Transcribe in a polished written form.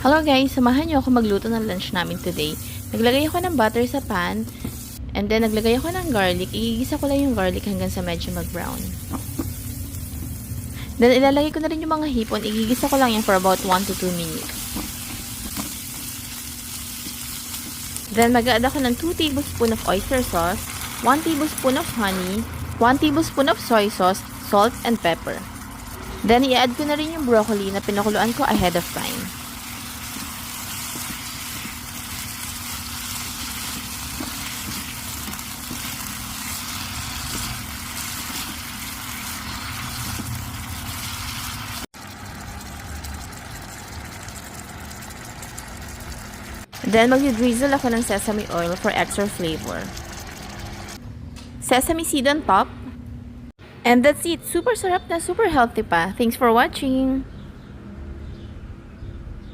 Hello guys, samahan niyo ako magluto ng lunch namin today. Naglagay ako ng butter sa pan, and then naglagay ako ng garlic. Igigisa ko lang yung garlic hanggang sa medyo mag-brown. Then ilalagay ko na rin yung mga hipon. Igigisa ko lang yan for about 1 to 2 minutes. Then mag-add ako ng 2 tablespoons of oyster sauce, 1 tablespoon of honey, 1 tablespoon of soy sauce, salt, and pepper. Then i-add ko na rin yung broccoli na pinakuluan ko ahead of time. Then, mag-drizzle ako ng sesame oil for extra flavor. Sesame seed on top. And that's it. Super sarap na, super healthy pa. Thanks for watching!